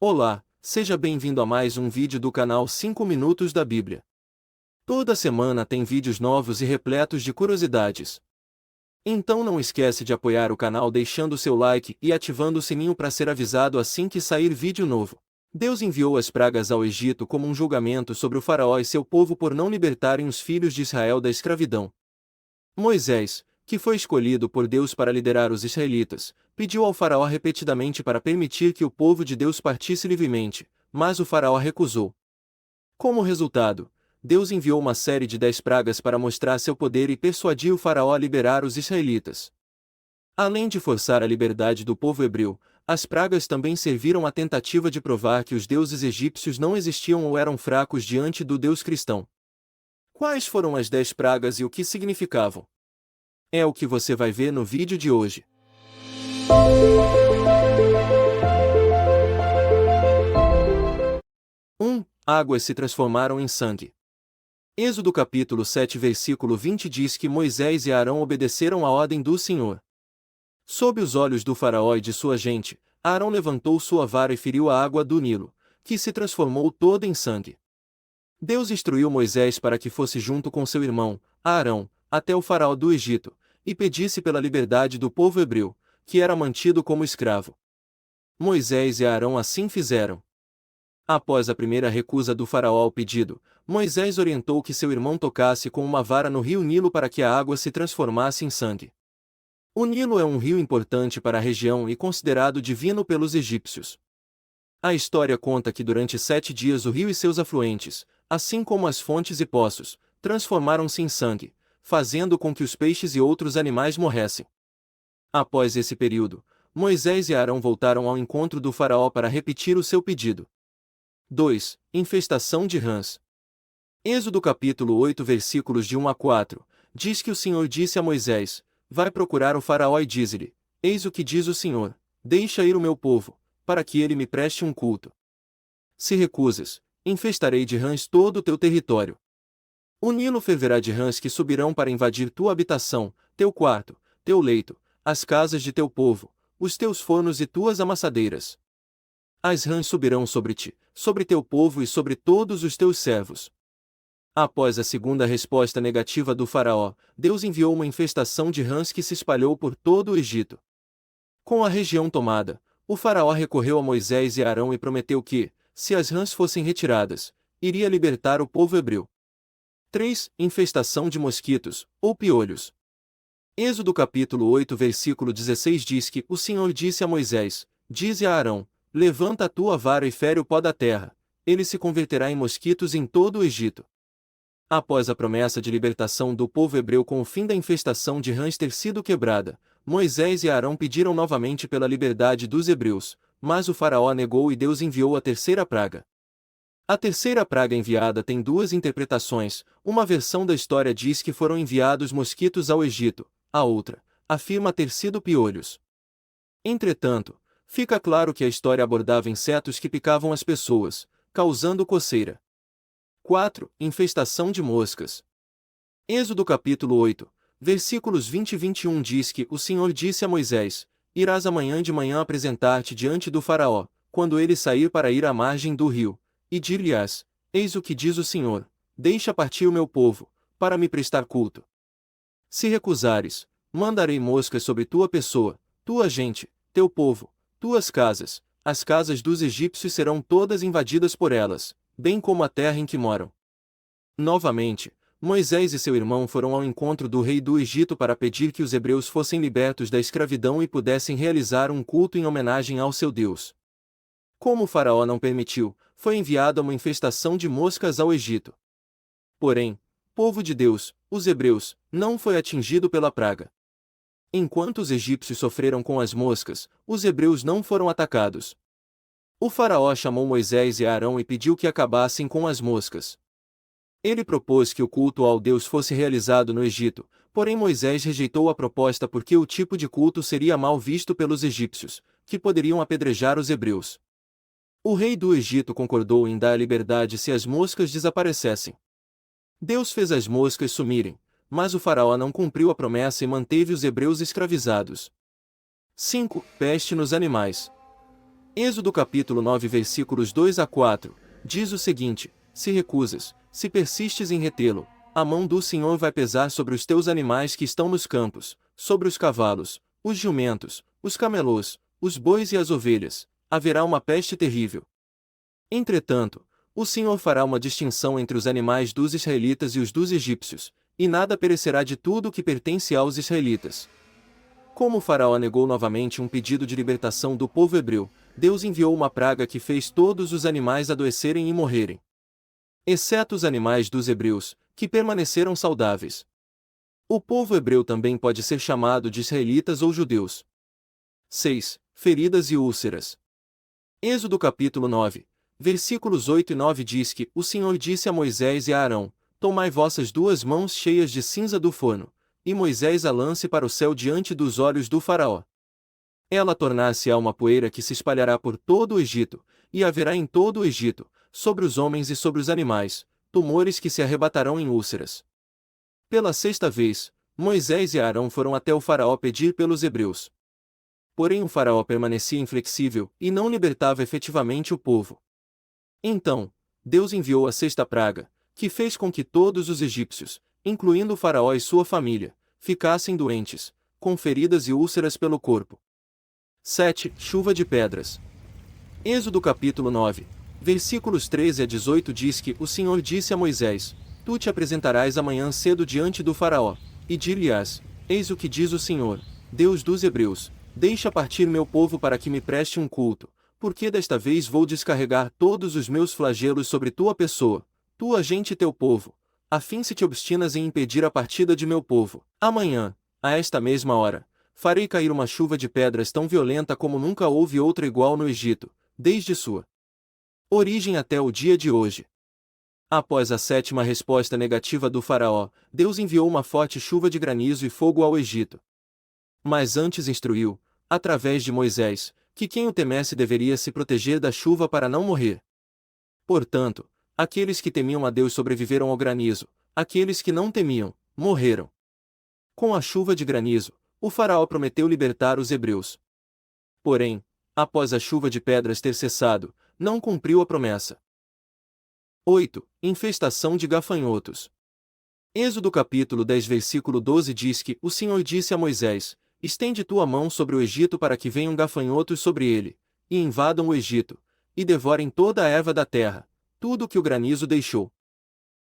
Olá, seja bem-vindo a mais um vídeo do canal 5 Minutos da Bíblia. Toda semana tem vídeos novos e repletos de curiosidades. Então não esquece de apoiar o canal deixando seu like e ativando o sininho para ser avisado assim que sair vídeo novo. Deus enviou as pragas ao Egito como um julgamento sobre o faraó e seu povo por não libertarem os filhos de Israel da escravidão. Moisés, que foi escolhido por Deus para liderar os israelitas, pediu ao faraó repetidamente para permitir que o povo de Deus partisse livremente, mas o faraó recusou. Como resultado, Deus enviou uma série de 10 pragas para mostrar seu poder e persuadir o faraó a liberar os israelitas. Além de forçar a liberdade do povo hebreu, as pragas também serviram à tentativa de provar que os deuses egípcios não existiam ou eram fracos diante do Deus cristão. Quais foram as 10 pragas e o que significavam? É o que você vai ver no vídeo de hoje. 1. Águas se transformaram em sangue. Êxodo capítulo 7 versículo 20 diz que Moisés e Arão obedeceram à ordem do Senhor. Sob os olhos do faraó e de sua gente, Arão levantou sua vara e feriu a água do Nilo, que se transformou toda em sangue. Deus instruiu Moisés para que fosse junto com seu irmão, Arão, até o faraó do Egito, e pedisse pela liberdade do povo hebreu, que era mantido como escravo. Moisés e Arão assim fizeram. Após a primeira recusa do faraó ao pedido, Moisés orientou que seu irmão tocasse com uma vara no rio Nilo para que a água se transformasse em sangue. O Nilo é um rio importante para a região e considerado divino pelos egípcios. A história conta que durante 7 dias o rio e seus afluentes, assim como as fontes e poços, transformaram-se em sangue, fazendo com que os peixes e outros animais morressem. Após esse período, Moisés e Arão voltaram ao encontro do faraó para repetir o seu pedido. 2. Infestação de rãs. Êxodo capítulo 8 versículos de 1 a 4, diz que o Senhor disse a Moisés: vai procurar o faraó e dize-lhe: eis o que diz o Senhor, deixa ir o meu povo, para que ele me preste um culto. Se recusas, infestarei de rãs todo o teu território. O Nilo ferverá de rãs que subirão para invadir tua habitação, teu quarto, teu leito, as casas de teu povo, os teus fornos e tuas amassadeiras. As rãs subirão sobre ti, sobre teu povo e sobre todos os teus servos. Após a segunda resposta negativa do faraó, Deus enviou uma infestação de rãs que se espalhou por todo o Egito. Com a região tomada, o faraó recorreu a Moisés e Arão e prometeu que, se as rãs fossem retiradas, iria libertar o povo hebreu. 3. Infestação de mosquitos, ou piolhos. Êxodo capítulo 8 versículo 16 diz que o Senhor disse a Moisés: dize a Arão, levanta a tua vara e fere o pó da terra, ele se converterá em mosquitos em todo o Egito. Após a promessa de libertação do povo hebreu com o fim da infestação de rãs ter sido quebrada, Moisés e Arão pediram novamente pela liberdade dos hebreus, mas o faraó negou e Deus enviou a terceira praga. A terceira praga enviada tem duas interpretações, uma versão da história diz que foram enviados mosquitos ao Egito, a outra afirma ter sido piolhos. Entretanto, fica claro que a história abordava insetos que picavam as pessoas, causando coceira. 4. Infestação de moscas. Êxodo capítulo 8, versículos 20 e 21 diz que o Senhor disse a Moisés: irás amanhã de manhã apresentar-te diante do faraó, quando ele sair para ir à margem do rio, e dir-lhe-ás: eis o que diz o Senhor, deixa partir o meu povo, para me prestar culto. Se recusares, mandarei moscas sobre tua pessoa, tua gente, teu povo, tuas casas, as casas dos egípcios serão todas invadidas por elas, bem como a terra em que moram. Novamente, Moisés e seu irmão foram ao encontro do rei do Egito para pedir que os hebreus fossem libertos da escravidão e pudessem realizar um culto em homenagem ao seu Deus. Como o faraó não permitiu, foi enviada uma infestação de moscas ao Egito. Porém, povo de Deus, os hebreus, não foi atingido pela praga. Enquanto os egípcios sofreram com as moscas, os hebreus não foram atacados. O faraó chamou Moisés e Arão e pediu que acabassem com as moscas. Ele propôs que o culto ao Deus fosse realizado no Egito, porém Moisés rejeitou a proposta porque o tipo de culto seria mal visto pelos egípcios, que poderiam apedrejar os hebreus. O rei do Egito concordou em dar liberdade se as moscas desaparecessem. Deus fez as moscas sumirem, mas o faraó não cumpriu a promessa e manteve os hebreus escravizados. 5. Peste nos animais. Êxodo capítulo 9 versículos 2 a 4, diz o seguinte: se recusas, se persistes em retê-lo, a mão do Senhor vai pesar sobre os teus animais que estão nos campos, sobre os cavalos, os jumentos, os camelôs, os bois e as ovelhas, haverá uma peste terrível. Entretanto, o Senhor fará uma distinção entre os animais dos israelitas e os dos egípcios, e nada perecerá de tudo o que pertence aos israelitas. Como o faraó negou novamente um pedido de libertação do povo hebreu, Deus enviou uma praga que fez todos os animais adoecerem e morrerem, exceto os animais dos hebreus, que permaneceram saudáveis. O povo hebreu também pode ser chamado de israelitas ou judeus. 6. Feridas e úlceras. Êxodo capítulo 9, versículos 8 e 9 diz que o Senhor disse a Moisés e a Arão: tomai vossas duas mãos cheias de cinza do forno, e Moisés a lance para o céu diante dos olhos do faraó. Ela tornar-se-á uma poeira que se espalhará por todo o Egito, e haverá em todo o Egito, sobre os homens e sobre os animais, tumores que se arrebatarão em úlceras. Pela sexta vez, Moisés e Arão foram até o faraó pedir pelos hebreus. Porém o faraó permanecia inflexível, e não libertava efetivamente o povo. Então, Deus enviou a sexta praga, que fez com que todos os egípcios, incluindo o faraó e sua família, ficassem doentes, com feridas e úlceras pelo corpo. 7. Chuva de pedras. Êxodo capítulo 9, versículos 13 a 18 diz que o Senhor disse a Moisés: tu te apresentarás amanhã cedo diante do faraó, e dir-lhe-ás: eis o que diz o Senhor, Deus dos hebreus, deixa partir meu povo para que me preste um culto, porque desta vez vou descarregar todos os meus flagelos sobre tua pessoa, tua gente e teu povo, a fim se te obstinas em impedir a partida de meu povo. Amanhã, a esta mesma hora, farei cair uma chuva de pedras tão violenta como nunca houve outra igual no Egito, desde sua origem até o dia de hoje. Após a sétima resposta negativa do faraó, Deus enviou uma forte chuva de granizo e fogo ao Egito. Mas antes instruiu, através de Moisés, que quem o temesse deveria se proteger da chuva para não morrer. Portanto, aqueles que temiam a Deus sobreviveram ao granizo, aqueles que não temiam, morreram. Com a chuva de granizo, o faraó prometeu libertar os hebreus. Porém, após a chuva de pedras ter cessado, não cumpriu a promessa. 8. Infestação de gafanhotos. Êxodo capítulo 10 versículo 12 diz que o Senhor disse a Moisés: estende tua mão sobre o Egito para que venham gafanhotos sobre ele, e invadam o Egito, e devorem toda a erva da terra, tudo o que o granizo deixou.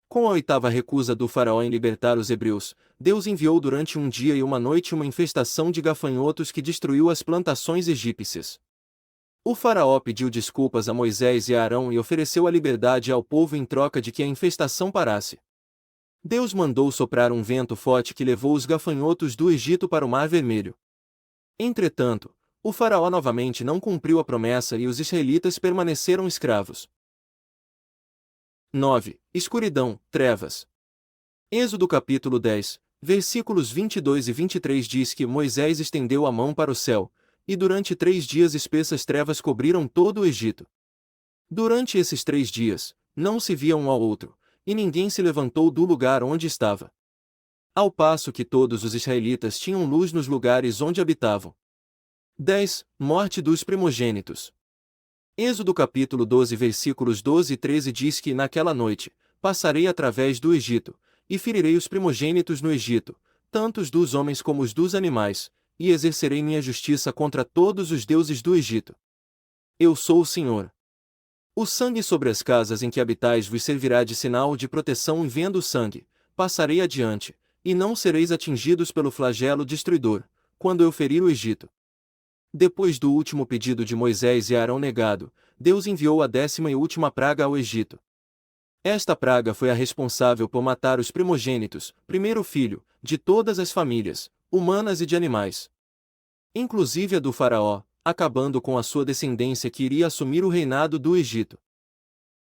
Com a oitava recusa do faraó em libertar os hebreus, Deus enviou durante um dia e uma noite uma infestação de gafanhotos que destruiu as plantações egípcias. O faraó pediu desculpas a Moisés e a Arão e ofereceu a liberdade ao povo em troca de que a infestação parasse. Deus mandou soprar um vento forte que levou os gafanhotos do Egito para o Mar Vermelho. Entretanto, o faraó novamente não cumpriu a promessa e os israelitas permaneceram escravos. 9. Escuridão, trevas. Êxodo capítulo 10, versículos 22 e 23 diz que Moisés estendeu a mão para o céu, e durante 3 dias espessas trevas cobriram todo o Egito. Durante esses 3 dias, não se via um ao outro, e ninguém se levantou do lugar onde estava. Ao passo que todos os israelitas tinham luz nos lugares onde habitavam. 10. Morte dos primogênitos. Êxodo capítulo 12 versículos 12 e 13 diz que naquela noite, passarei através do Egito, e ferirei os primogênitos no Egito, tanto os dos homens como os dos animais, e exercerei minha justiça contra todos os deuses do Egito. Eu sou o Senhor. O sangue sobre as casas em que habitais vos servirá de sinal de proteção e vendo o sangue, passarei adiante, e não sereis atingidos pelo flagelo destruidor, quando eu ferir o Egito. Depois do último pedido de Moisés e Arão negado, Deus enviou a 10ª e última praga ao Egito. Esta praga foi a responsável por matar os primogênitos, primeiro filho, de todas as famílias, humanas e de animais. Inclusive a do faraó, acabando com a sua descendência que iria assumir o reinado do Egito.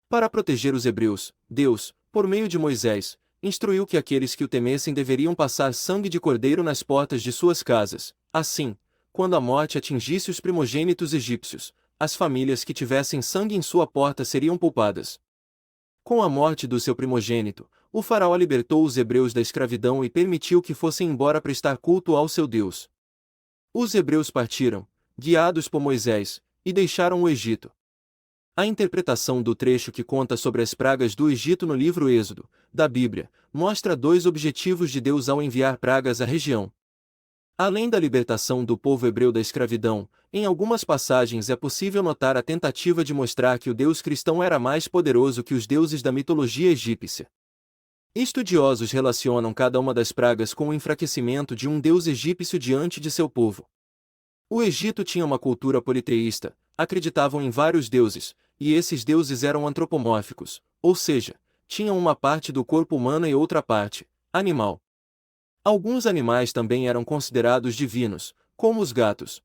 Para proteger os hebreus, Deus, por meio de Moisés, instruiu que aqueles que o temessem deveriam passar sangue de cordeiro nas portas de suas casas. Assim, quando a morte atingisse os primogênitos egípcios, as famílias que tivessem sangue em sua porta seriam poupadas. Com a morte do seu primogênito, o faraó libertou os hebreus da escravidão e permitiu que fossem embora prestar culto ao seu Deus. Os hebreus partiram, guiados por Moisés, e deixaram o Egito. A interpretação do trecho que conta sobre as pragas do Egito no livro Êxodo, da Bíblia, mostra dois objetivos de Deus ao enviar pragas à região. Além da libertação do povo hebreu da escravidão, em algumas passagens é possível notar a tentativa de mostrar que o Deus cristão era mais poderoso que os deuses da mitologia egípcia. Estudiosos relacionam cada uma das pragas com o enfraquecimento de um deus egípcio diante de seu povo. O Egito tinha uma cultura politeísta, acreditavam em vários deuses, e esses deuses eram antropomórficos, ou seja, tinham uma parte do corpo humano e outra parte, animal. Alguns animais também eram considerados divinos, como os gatos.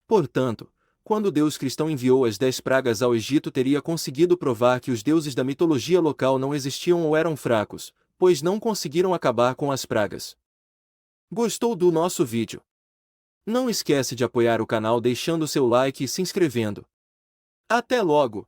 Portanto, quando o Deus cristão enviou as 10 pragas ao Egito, teria conseguido provar que os deuses da mitologia local não existiam ou eram fracos, pois não conseguiram acabar com as pragas. Gostou do nosso vídeo? Não esquece de apoiar o canal deixando seu like e se inscrevendo. Até logo!